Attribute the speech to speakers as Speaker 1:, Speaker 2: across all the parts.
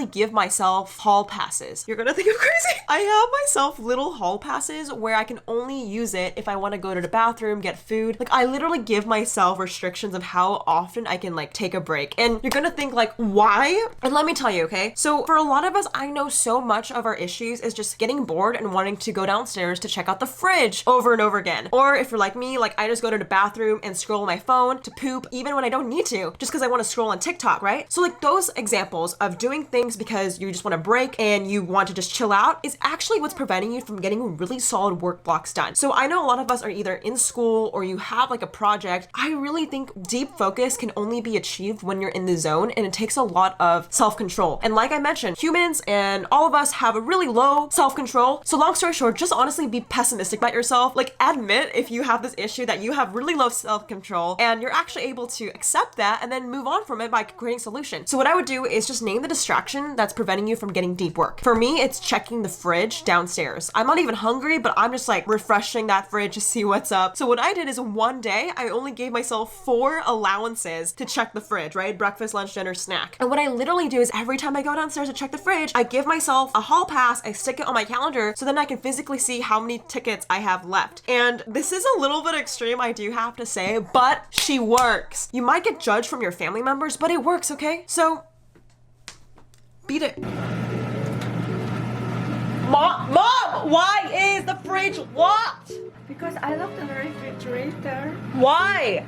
Speaker 1: give myself hall passes. You're gonna think I'm crazy. I have myself little hall passes where I can only use it if I want to go to the bathroom, get food. Like, I literally give myself restrictions of how often I can like take a break. And you're gonna think like, why? And let me tell you, okay? So for a lot of us, I know so much of our issues is just getting bored and wanting to go downstairs to check out the fridge over and over again. Or if you're like me, like I just go to the bathroom and scroll on my phone to poop even when I don't need to, just because I want to scroll on TikTok, right? So like those examples of doing things because you just want to break and you want to just chill out is actually what's preventing you from getting really solid work blocks done. So I know a lot of us are either in school or you have like a project. I really think deep focus can only be achieved when you're in the zone, and it takes a lot of self-control. And like I mentioned, humans and all of us have a really low self-control. So long story short, just honestly be pessimistic about yourself. Like, admit if you have this issue that you have really low self-control, and you're actually able to accept that and then move on from it by creating solutions. So what I would do is just name the distraction that's preventing you from getting deep work. For me, it's checking the fridge downstairs. I'm not even hungry, but I'm just like refreshing that fridge to see what's up. So what I did is one day I only gave myself 4 allowances to check the fridge, right? Breakfast, lunch, dinner, snack. And what I literally do is every time I go downstairs to check the fridge, I give myself a hall pass, I stick it on my calendar so then I can physically see how many tickets I have left. And this is a little bit extreme, I do have to say, but she works. You might get judged from your family members, but it works, okay? So beat it. Mom, why is the fridge locked?
Speaker 2: Because I locked in the refrigerator.
Speaker 1: Why?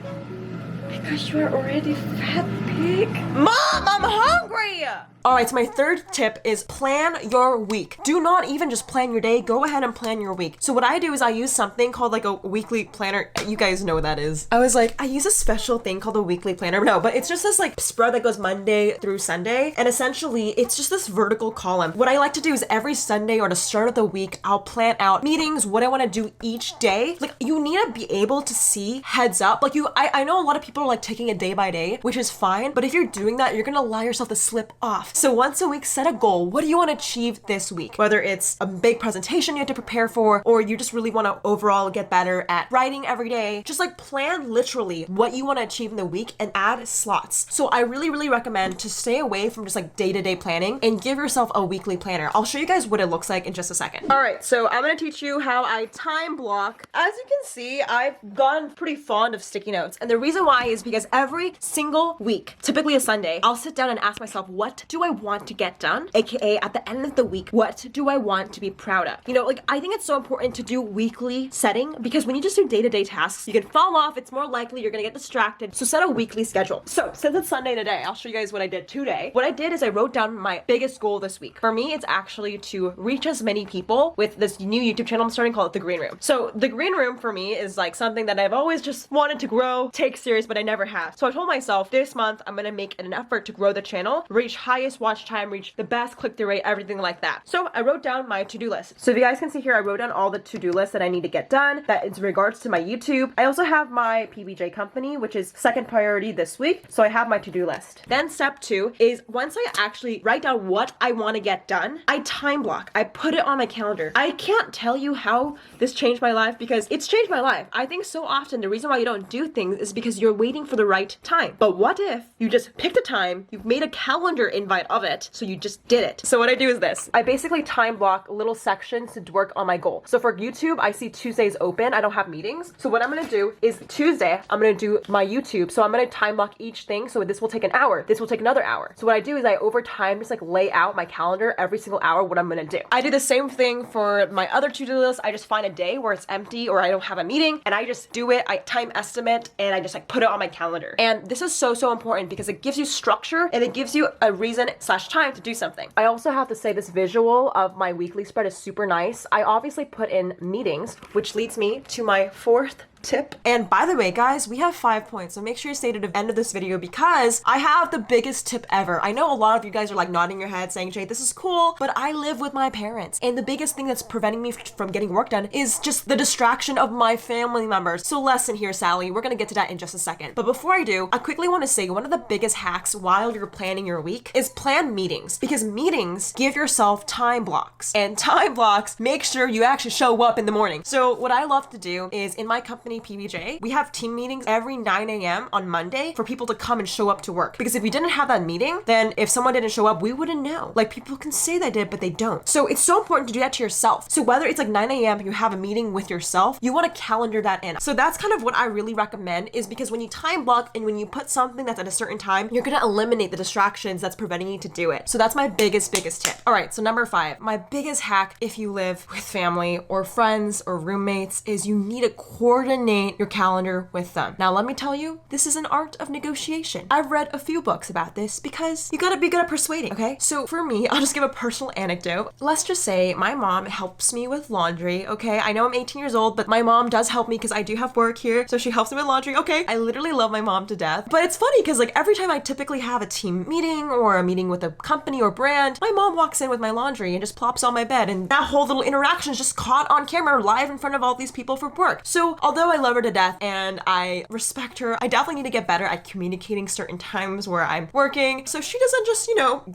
Speaker 2: Because you are already fat pig.
Speaker 1: Mom, I'm hungry! Alright, so my third tip is plan your week. Do not even just plan your day, go ahead and plan your week. So what I do is I use something called like a weekly planner. You guys know what that is. I was like, I use a special thing called a weekly planner. No, but it's just this like spread that goes Monday through Sunday. And essentially, it's just this vertical column. What I like to do is every Sunday or the start of the week, I'll plan out meetings, what I want to do each day. Like, you need to be able to see heads up. Like I know a lot of people are like taking it day by day, which is fine. But if you're doing that, you're gonna allow yourself to slip off. So once a week, set a goal. What do you want to achieve this week? Whether it's a big presentation you have to prepare for, or you just really want to overall get better at writing every day, just like plan literally what you want to achieve in the week and add slots. So I really, really recommend to stay away from just like day-to-day planning and give yourself a weekly planner. I'll show you guys what it looks like in just a second. All right, so I'm going to teach you how I time block. As you can see, I've gotten pretty fond of sticky notes. And the reason why is because every single week, typically a Sunday, I'll sit down and ask myself, what do I want to get done? AKA at the end of the week, what do I want to be proud of? You know, like I think it's so important to do weekly setting because when you just do day-to-day tasks, you can fall off. It's more likely you're gonna get distracted. So set a weekly schedule. So since it's Sunday today, I'll show you guys what I did today. What I did is I wrote down my biggest goal this week. For me, it's actually to reach as many people with this new YouTube channel I'm starting called The Green Room. So The Green Room for me is like something that I've always just wanted to grow, take serious, but I never have. So I told myself this month, I'm gonna make an effort to grow the channel, reach highest watch time, reach the best click-through rate, everything like that. So I wrote down my to-do list. So if you guys can see here, I wrote down all the to-do lists that I need to get done, that is in regards to my YouTube. I also have my PBJ company, which is second priority this week. So I have my to-do list. Then step 2 is once I actually write down what I want to get done, I time block. I put it on my calendar. I can't tell you how this changed my life because it's changed my life. I think so often the reason why you don't do things is because you're waiting for the right time. But what if you just picked a time, you've made a calendar invite of it, so you just did it. So what I do is this. I basically time block little sections to work on my goal. So for YouTube, I see Tuesdays open. I don't have meetings. So what I'm gonna do is Tuesday, I'm gonna do my YouTube. So I'm gonna time block each thing. So this will take an hour. This will take another hour. So what I do is I over time just like lay out my calendar every single hour what I'm gonna do. I do the same thing for my other to-do list. I just find a day where it's empty or I don't have a meeting and I just do it. I time estimate and I just like put it on my calendar. And this is so important because it gives you structure and it gives you a reason / time to do something. I also have to say this visual of my weekly spread is super nice. I obviously put in meetings, which leads me to my 4th tip. And by the way, guys, we have 5 points, so make sure you stay to the end of this video because I have the biggest tip ever. I know a lot of you guys are like nodding your head saying, Jade, this is cool, but I live with my parents. And the biggest thing that's preventing me from getting work done is just the distraction of my family members. So lesson here, Sally, we're gonna get to that in just a second. But before I do, I quickly want to say one of the biggest hacks while you're planning your week is plan meetings because meetings give yourself time blocks and time blocks make sure you actually show up in the morning. So what I love to do is in my company, company, PBJ, we have team meetings every 9 a.m. on Monday for people to come and show up to work. Because if we didn't have that meeting, then if someone didn't show up, we wouldn't know. Like, people can say they did, but they don't. So it's so important to do that to yourself. So whether it's like 9 a.m. you have a meeting with yourself, you want to calendar that in. So that's kind of what I really recommend, is because when you time block and when you put something that's at a certain time, you're going to eliminate the distractions that's preventing you to do it. So that's my biggest tip. All right, so number 5, my biggest hack if you live with family or friends or roommates is you need to coordinate your calendar with them. Now, let me tell you, this is an art of negotiation. I've read a few books about this because you gotta be good at persuading, okay? So for me, I'll just give a personal anecdote. Let's just say my mom helps me with laundry, okay? I know I'm 18 years old, but my mom does help me because I do have work here, so she helps me with laundry, okay? I literally love my mom to death. But it's funny because like every time I typically have a team meeting or a meeting with a company or brand, my mom walks in with my laundry and just plops on my bed, and that whole little interaction is just caught on camera live in front of all these people from work. So although I love her to death and I respect her, I definitely need to get better at communicating certain times where I'm working so she doesn't just,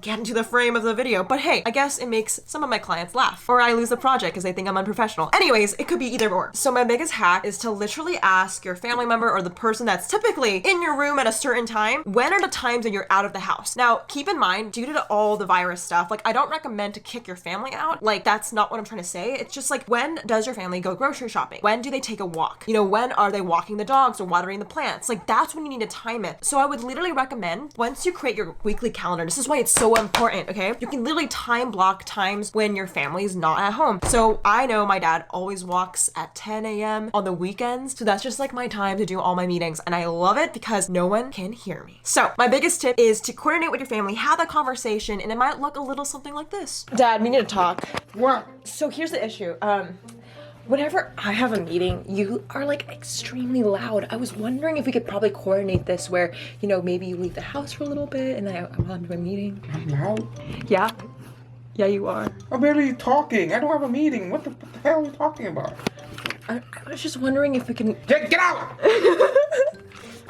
Speaker 1: get into the frame of the video. But hey, I guess it makes some of my clients laugh, or I lose the project because they think I'm unprofessional. Anyways, it could be either or. So my biggest hack is to literally ask your family member or the person that's typically in your room at a certain time, when are the times that you're out of the house? Now, keep in mind, due to all the virus stuff, like I don't recommend to kick your family out. Like, that's not what I'm trying to say. It's just like, when does your family go grocery shopping? When do they take a walk? When are they walking the dogs or watering the plants? Like, that's when you need to time it. So I would literally recommend, once you create your weekly calendar, this is why it's so important, okay? You can literally time block times when your family's not at home. So I know my dad always walks at 10 a.m. on the weekends. So that's just like my time to do all my meetings. And I love it because no one can hear me. So my biggest tip is to coordinate with your family, have that conversation, and it might look a little something like this. Dad, we need to talk.
Speaker 3: What?
Speaker 1: So here's the issue. Whenever I have a meeting, you are like extremely loud. I was wondering if we could probably coordinate this where, maybe you leave the house for a little bit and then I'm on to a meeting.
Speaker 3: I'm loud?
Speaker 1: Yeah. Yeah, you are.
Speaker 3: I'm barely talking. I don't have a meeting. What the hell are you talking about?
Speaker 1: I was just wondering if we can...
Speaker 3: Get out!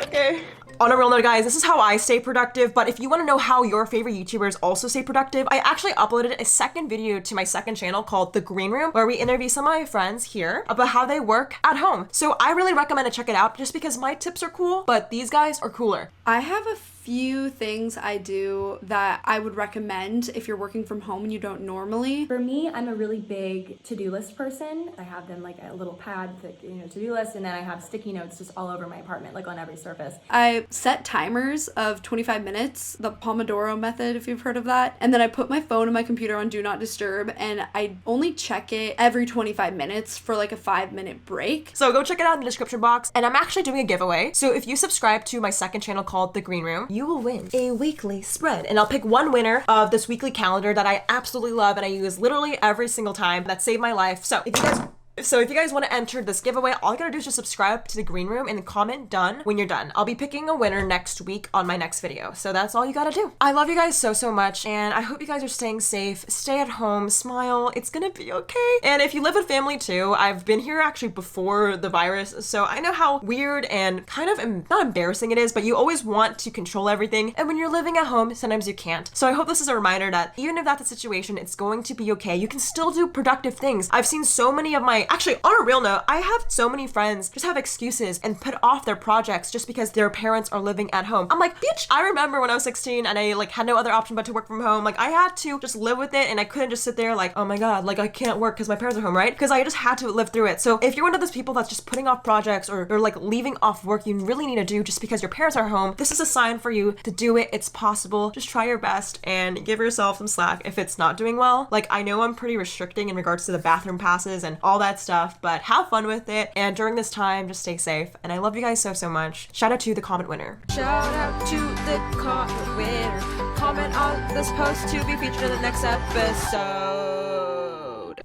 Speaker 1: Okay. On a real note, guys, this is how I stay productive, but if you want to know how your favorite YouTubers also stay productive, I actually uploaded a second video to my second channel called The Green Room, where we interview some of my friends here about how they work at home. So I really recommend to check it out just because my tips are cool, but these guys are cooler.
Speaker 4: I have a few things I do that I would recommend if you're working from home and you don't normally.
Speaker 5: For me, I'm a really big to-do list person. I have them like a little pad, to-do list, and then I have sticky notes just all over my apartment, like on every surface.
Speaker 4: I set timers of 25 minutes, the Pomodoro method, if you've heard of that. And then I put my phone and my computer on Do Not Disturb, and I only check it every 25 minutes for like a 5-minute break.
Speaker 1: So go check it out in the description box. And I'm actually doing a giveaway. So if you subscribe to my second channel called The Green Room, you will win a weekly spread. And I'll pick one winner of this weekly calendar that I absolutely love and I use literally every single time. That saved my life. So if you guys want to enter this giveaway, all you gotta do is just subscribe to The Green Room and comment done when you're done. I'll be picking a winner next week on my next video. So that's all you gotta do. I love you guys so much, and I hope you guys are staying safe. Stay at home, smile, it's gonna be okay. And if you live with family too, I've been here actually before the virus, so I know how weird and kind of not embarrassing it is, but you always want to control everything. And when you're living at home, sometimes you can't. So I hope this is a reminder that even if that's the situation, it's going to be okay. You can still do productive things. I've seen so many of my actually, on a real note, I have so many friends just have excuses and put off their projects just because their parents are living at home. I'm like, bitch, I remember when I was 16 and I had no other option but to work from home. Like, I had to just live with it and I couldn't just sit there like, oh my God, like I can't work because my parents are home, right? Because I just had to live through it. So if you're one of those people that's just putting off projects or like leaving off work you really need to do just because your parents are home, this is a sign for you to do it. It's possible. Just try your best and give yourself some slack if it's not doing well. Like, I know I'm pretty restricting in regards to the bathroom passes and all that stuff, but have fun with it. And during this time, just stay safe. And I love you guys so much. Shout out to the comment winner.
Speaker 2: Shout out to the comment winner. Comment on this post to be featured in the next episode.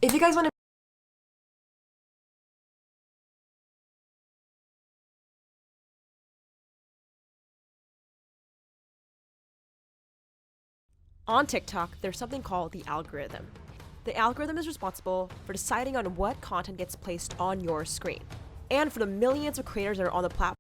Speaker 1: If you guys want to On TikTok, there's something called the algorithm. The algorithm is responsible for deciding on what content gets placed on your screen. And for the millions of creators that are on the platform,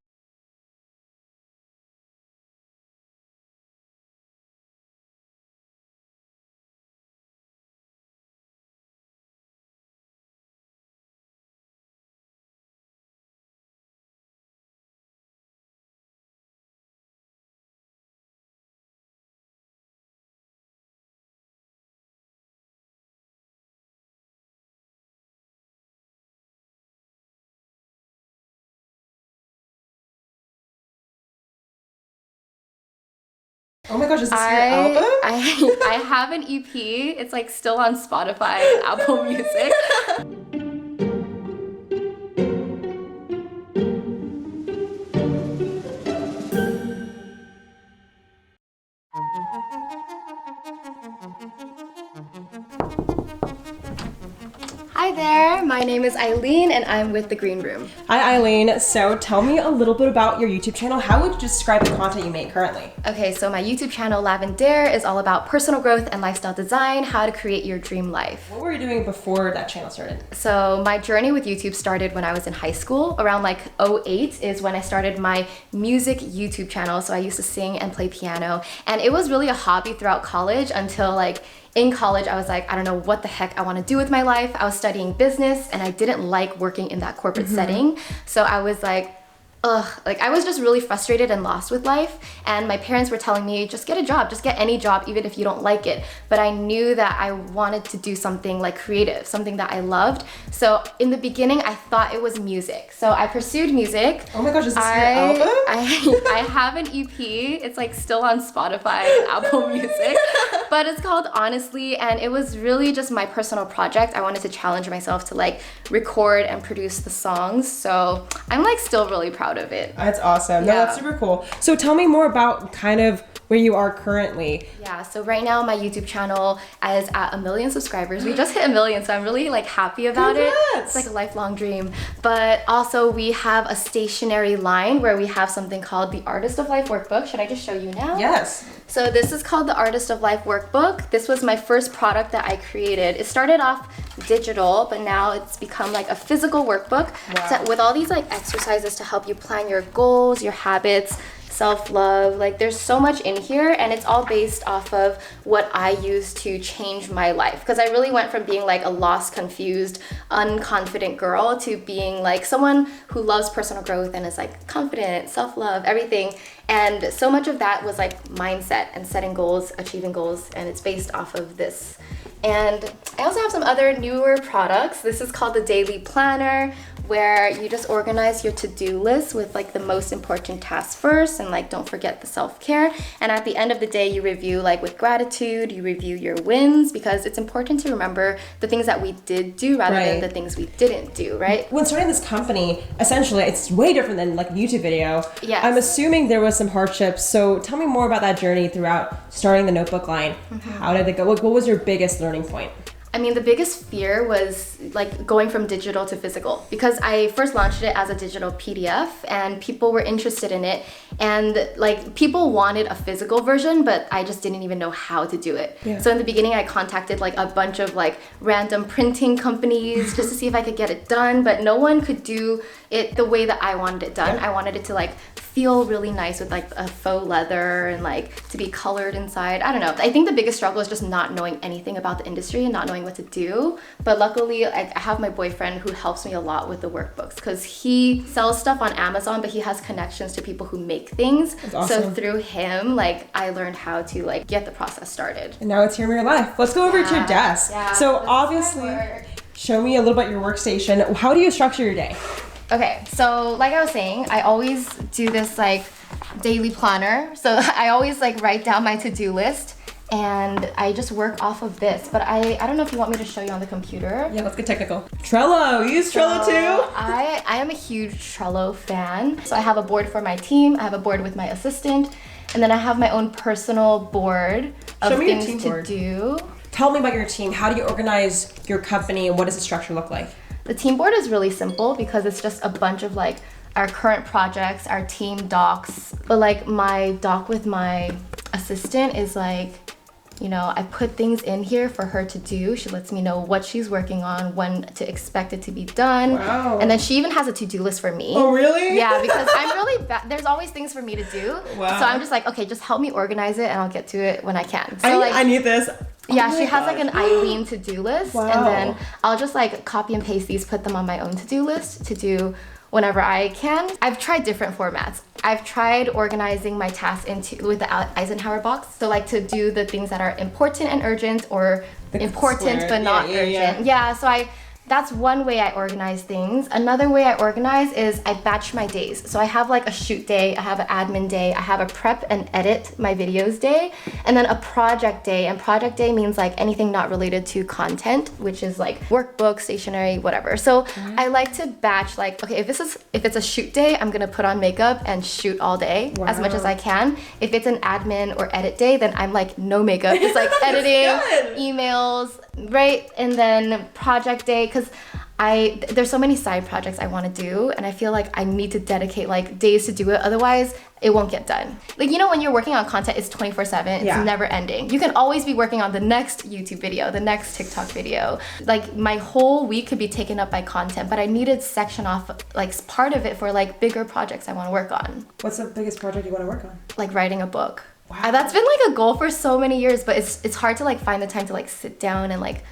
Speaker 1: Oh my gosh, is this your album?
Speaker 6: I have an EP. It's like still on Spotify, Apple Music. Hi there, my name is Eileen and I'm with The Green Room.
Speaker 1: Hi Eileen, so tell me a little bit about your YouTube channel. How would you describe the content you make currently?
Speaker 6: Okay, so my YouTube channel, Lavender, is all about personal growth and lifestyle design, how to create your dream life.
Speaker 1: What were you doing before that channel started?
Speaker 6: So my journey with YouTube started when I was in high school. Around like 2008 is when I started my music YouTube channel. So I used to sing and play piano, and it was really a hobby throughout college until like in college, I was like, I don't know what the heck I want to do with my life. I was studying business and I didn't like working in that corporate setting. So I was like, like I was just really frustrated and lost with life, and my parents were telling me, just get a job, just get any job, even if you don't like it. But I knew that I wanted to do something like creative, something that I loved. So in the beginning, I thought it was music. So I pursued music.
Speaker 1: Oh my gosh, is this your album?
Speaker 6: I have an EP. It's like still on Spotify, Apple Music, but it's called Honestly, and it was really just my personal project. I wanted to challenge myself to like record and produce the songs. So I'm like still really proud of it.
Speaker 1: That's awesome. No, that's super cool. So tell me more about kind of where you are currently.
Speaker 6: Yeah, so right now my YouTube channel is at 1 million subscribers. We just hit 1 million, so I'm really like happy about it. It's like a lifelong dream. But also we have a stationery line where we have something called the Artist of Life Workbook. Should I just show you now?
Speaker 1: Yes.
Speaker 6: So this is called the Artist of Life Workbook. This was my first product that I created. It started off digital, but now it's become like a physical workbook with all these like exercises to help you plan your goals, your habits, self-love. Like there's so much in here, and it's all based off of what I use to change my life, because I really went from being like a lost, confused, unconfident girl to being like someone who loves personal growth and is like confident, self-love, everything. And so much of that was like mindset and setting goals, achieving goals, and it's based off of this. And I also have some other newer products. This is called the Daily Planner, where you just organize your to-do list with like the most important tasks first, and like don't forget the self-care. And at the end of the day, you review like with gratitude, you review your wins, because it's important to remember the things that we did do rather than the things we didn't do, right?
Speaker 1: When starting this company, essentially it's way different than like a YouTube video.
Speaker 6: Yes.
Speaker 1: I'm assuming there was some hardships. So tell me more about that journey throughout starting the notebook line. How did it go? What was your biggest learning point?
Speaker 6: I mean, the biggest fear was like going from digital to physical, because I first launched it as a digital PDF and people were interested in it, and like people wanted a physical version, but I just didn't even know how to do it. So in the beginning, I contacted like a bunch of like random printing companies just to see if I could get it done, but no one could do it the way that I wanted it done. I wanted it to like feel really nice with like a faux leather and like to be colored inside. I don't know. I think the biggest struggle is just not knowing anything about the industry and not knowing what to do. But luckily I have my boyfriend who helps me a lot with the workbooks, because he sells stuff on Amazon, but he has connections to people who make things.
Speaker 1: That's awesome.
Speaker 6: So through him, like I learned how to like get the process started.
Speaker 1: And now it's here in real life. Let's go over to your desk. So
Speaker 6: let's
Speaker 1: obviously, show me a little about your workstation. How do you structure your day?
Speaker 6: Okay, so like I was saying, I always do this like daily planner. So I always like write down my to-do list, and I just work off of this. But I don't know if you want me to show you on the computer.
Speaker 1: Yeah, let's get technical. Trello, you use Trello too?
Speaker 6: I am a huge Trello fan. So I have a board for my team, I have a board with my assistant, and then I have my own personal board of
Speaker 1: Show me your
Speaker 6: things
Speaker 1: team
Speaker 6: to
Speaker 1: board.
Speaker 6: do.
Speaker 1: Tell me about your team. How do you organize your company, and what does the structure look like?
Speaker 6: The team board is really simple because it's just a bunch of like our current projects, our team docs. But like my doc with my assistant is like, you know, I put things in here for her to do. She lets me know what she's working on, when to expect it to be done.
Speaker 1: Wow.
Speaker 6: And then she even has a to-do list for me.
Speaker 1: Oh, really?
Speaker 6: Yeah, because I'm really bad. There's always things for me to do.
Speaker 1: Wow.
Speaker 6: So I'm just like, okay, just help me organize it and I'll get to it when I can. So
Speaker 1: I need this.
Speaker 6: yeah,
Speaker 1: Oh
Speaker 6: she
Speaker 1: my
Speaker 6: has like
Speaker 1: gosh.
Speaker 6: an Eileen to-do list,
Speaker 1: Wow.
Speaker 6: and then I'll just like copy and paste these, put them on my own to-do list to do whenever I can. I've tried different formats. I've tried organizing my tasks with the Eisenhower box. So like to do the things that are important and urgent, or important
Speaker 1: square.
Speaker 6: but not
Speaker 1: Yeah.
Speaker 6: urgent. Yeah, so I That's one way I organize things. Another way I organize is I batch my days. So I have like a shoot day, I have an admin day, I have a prep and edit my videos day, and then a project day. And project day means like anything not related to content, which is like workbook, stationery, whatever. So I like to batch like, okay, if it's a shoot day, I'm gonna put on makeup and shoot all day as much as I can. If it's an admin or edit day, then I'm like no makeup, just like editing, emails, right? And then project day, because there's so many side projects I want to do, and I feel like I need to dedicate like days to do it, otherwise it won't get done. Like, you know, when you're working on content, it's 24/7, it's never ending. You can always be working on the next YouTube video, the next TikTok video. Like my whole week could be taken up by content, but I needed section off like part of it for like bigger projects I want to work on.
Speaker 1: What's the biggest project you want to work on?
Speaker 6: Like writing a book. Wow. That's been like a goal for so many years, but it's hard to like find the time to like sit down and like,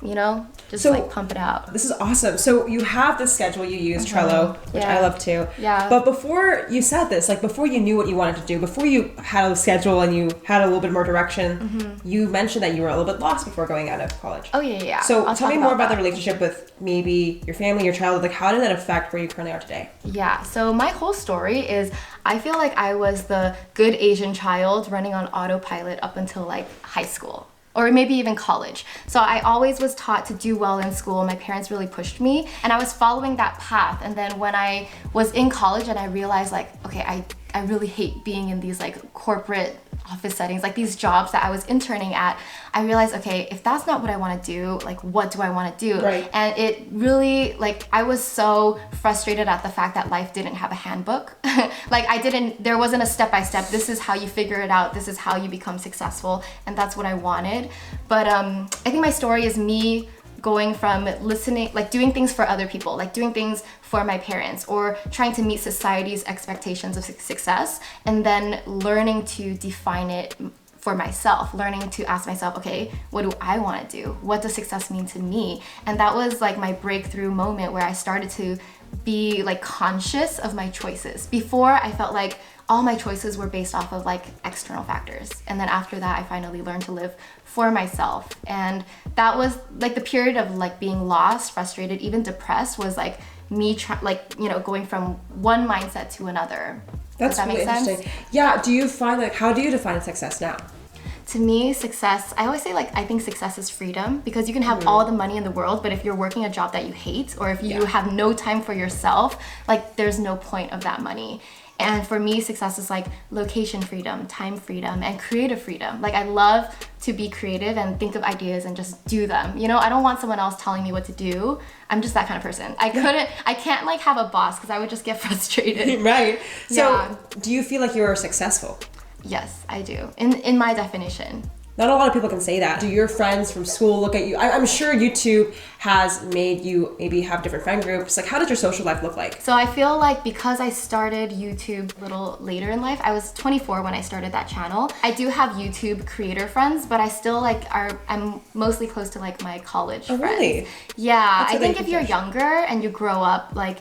Speaker 6: you know, just like pump it out.
Speaker 1: This is awesome. So you have this schedule you use, Trello, which I love too.
Speaker 6: Yeah.
Speaker 1: But before you said this, like before you knew what you wanted to do, before you had a schedule and you had a little bit more direction, you mentioned that you were a little bit lost before going out of college.
Speaker 6: Oh yeah.
Speaker 1: So tell me more about the relationship with maybe your family, your child. Like how did that affect where you currently are today?
Speaker 6: Yeah. So my whole story is I feel like I was the good Asian child running on autopilot up until like high school. Or maybe even college. So I always was taught to do well in school. My parents really pushed me, and I was following that path. And then when I was in college and I realized like, okay, I really hate being in these like corporate office settings, like these jobs that I was interning at, I realized, okay, if that's not what I want to do, like what do I want to do?
Speaker 1: Right.
Speaker 6: And it really, like, I was so frustrated at the fact that life didn't have a handbook. Like there wasn't a step-by-step, this is how you figure it out, this is how you become successful, and that's what I wanted. But I think my story is me going from listening, like doing things for other people, like doing things for my parents, or trying to meet society's expectations of success, and then learning to define it for myself, learning to ask myself, okay, what do I want to do? What does success mean to me? And that was like my breakthrough moment where I started to be like conscious of my choices. Before, I felt like all my choices were based off of like external factors. And then after that, I finally learned to live for myself. And that was like the period of like being lost, frustrated, even depressed, was like me going from one mindset to another.
Speaker 1: That's really interesting. Yeah, do you find like, how do you define success now?
Speaker 6: To me, success, I always say like, I think success is freedom, because you can have all the money in the world, but if you're working a job that you hate, or if you have no time for yourself, like there's no point of that money. And for me, success is like location freedom, time freedom, and creative freedom. Like I love to be creative and think of ideas and just do them. You know, I don't want someone else telling me what to do. I'm just that kind of person. I can't like have a boss, because I would just get frustrated.
Speaker 1: Right. So do you feel like you're successful?
Speaker 6: Yes, I do. In my definition.
Speaker 1: Not a lot of people can say that. Do your friends from school look at you? I'm sure YouTube has made you maybe have different friend groups. Like, how does your social life look like?
Speaker 6: So I feel like because I started YouTube a little later in life, I was 24 when I started that channel. I do have YouTube creator friends, but I still I'm mostly close to like my college friends.
Speaker 1: Really?
Speaker 6: Yeah, I think if you're younger and you grow up like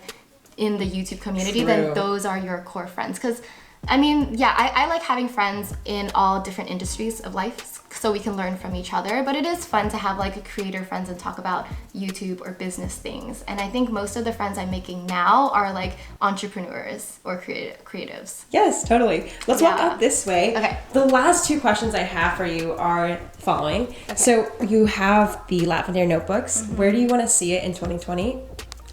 Speaker 6: in the YouTube community, then those are your core friends. Because I mean, I like having friends in all different industries of life, so we can learn from each other, but it is fun to have like a creator friends and talk about YouTube or business things. And I think most of the friends I'm making now are like entrepreneurs or creatives.
Speaker 1: Yes, totally. Let's walk out this way.
Speaker 6: Okay.
Speaker 1: The last two questions I have for you are following. Okay. So you have the Lavender notebooks. Where do you want to see it in 2020?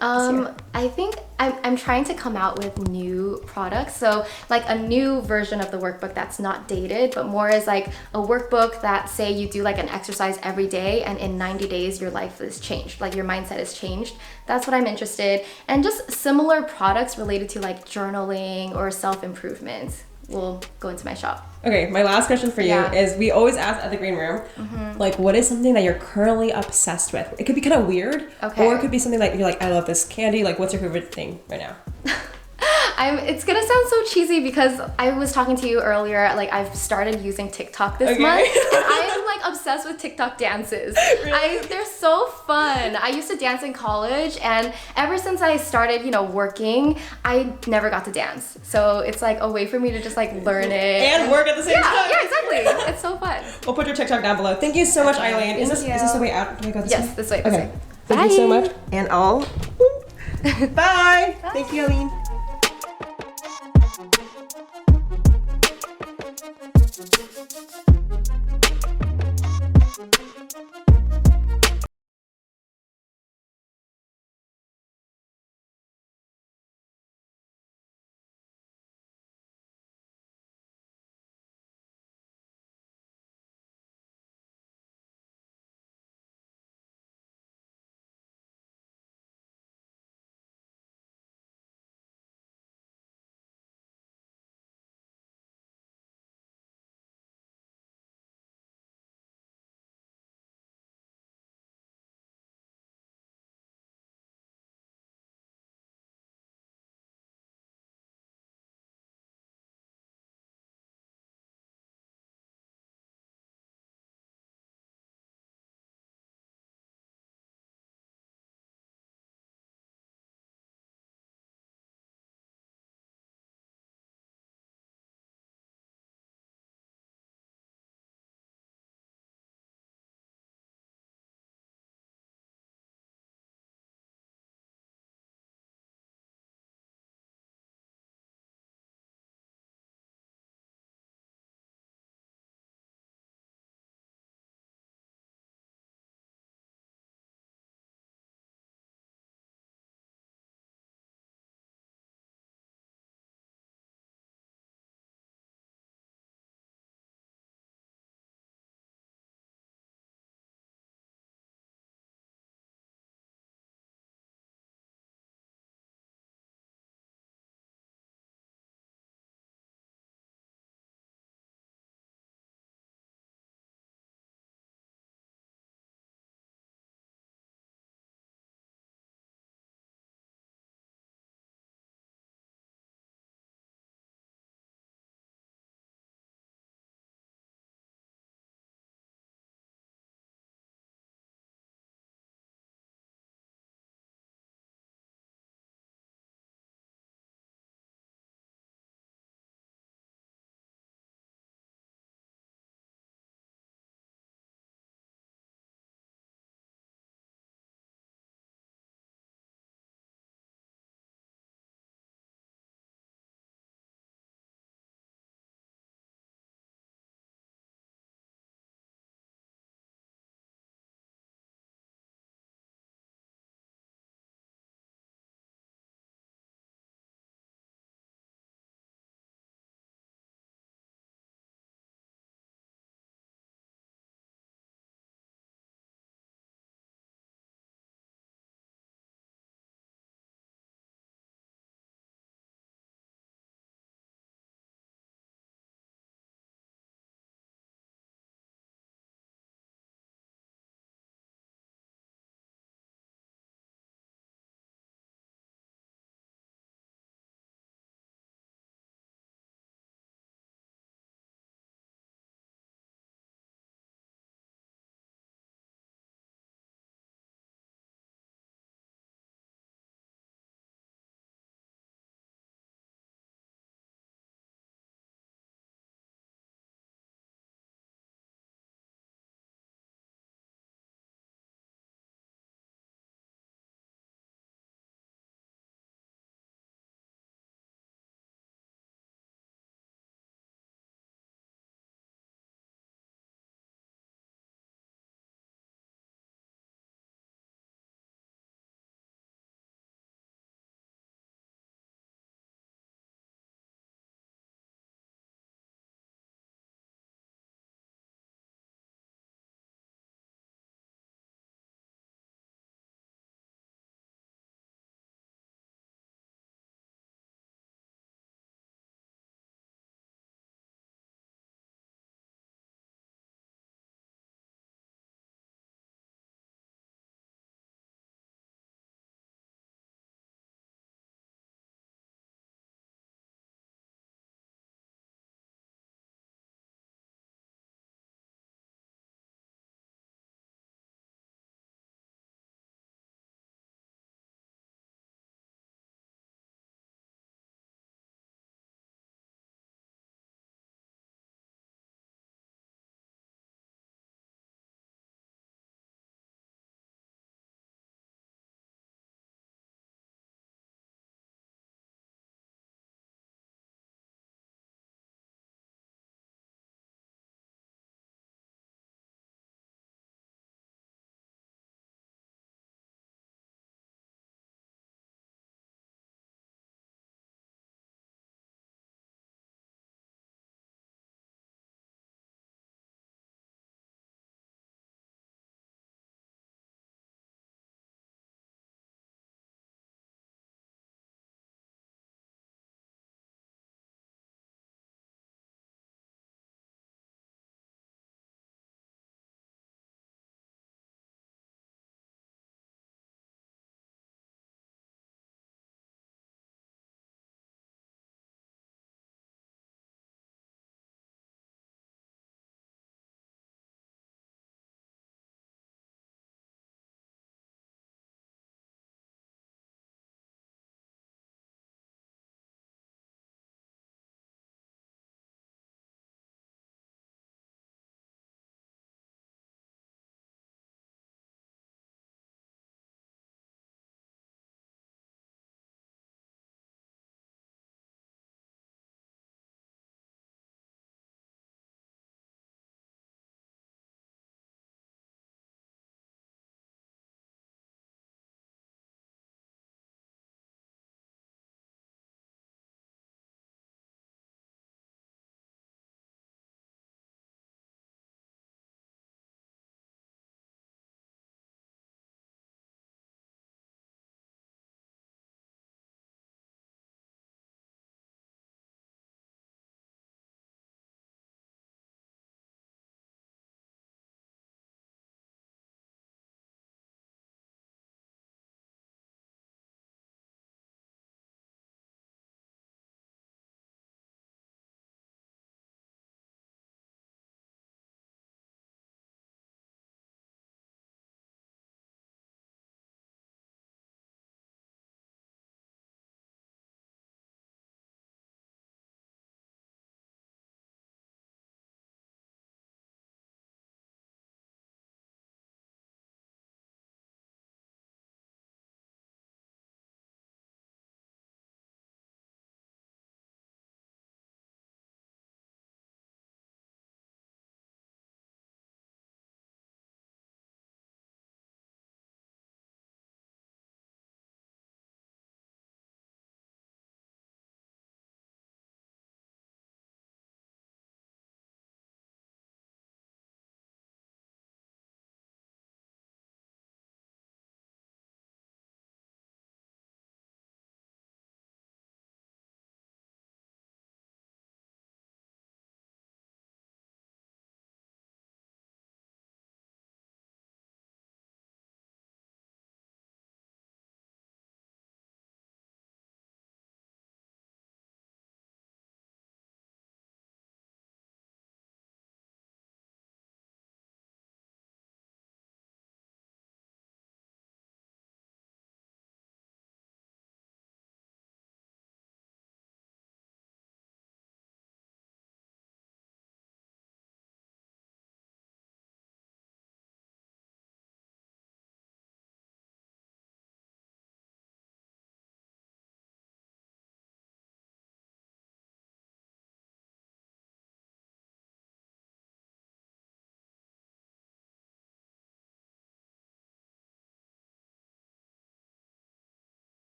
Speaker 6: I think I'm trying to come out with new products. So like a new version of the workbook that's not dated, but more as like a workbook that say you do like an exercise every day, and in 90 days your life is changed, like your mindset is changed. That's what I'm interested in. And just similar products related to like journaling or self-improvement will go into my shop.
Speaker 1: Okay, my last question for you is, we always ask at the Green Room, like, what is something that you're currently obsessed with? It could be kind of weird, or it could be something like you're like, I love this candy. Like, what's your favorite thing right now?
Speaker 6: It's gonna sound so cheesy, because I was talking to you earlier, like I've started using TikTok this month, and I am like obsessed with TikTok dances. Really? They're so fun. I used to dance in college, and ever since I started, working, I never got to dance. So it's like a way for me to just like learn it.
Speaker 1: And work at the same time.
Speaker 6: Yeah, exactly. It's so fun.
Speaker 1: We'll put your TikTok down below. Thank you so much, Eileen. Is this the way out? Can we go this way?
Speaker 6: Yes, this way.
Speaker 1: Okay. Thank you so much. And all. Bye. Thank you, Aline.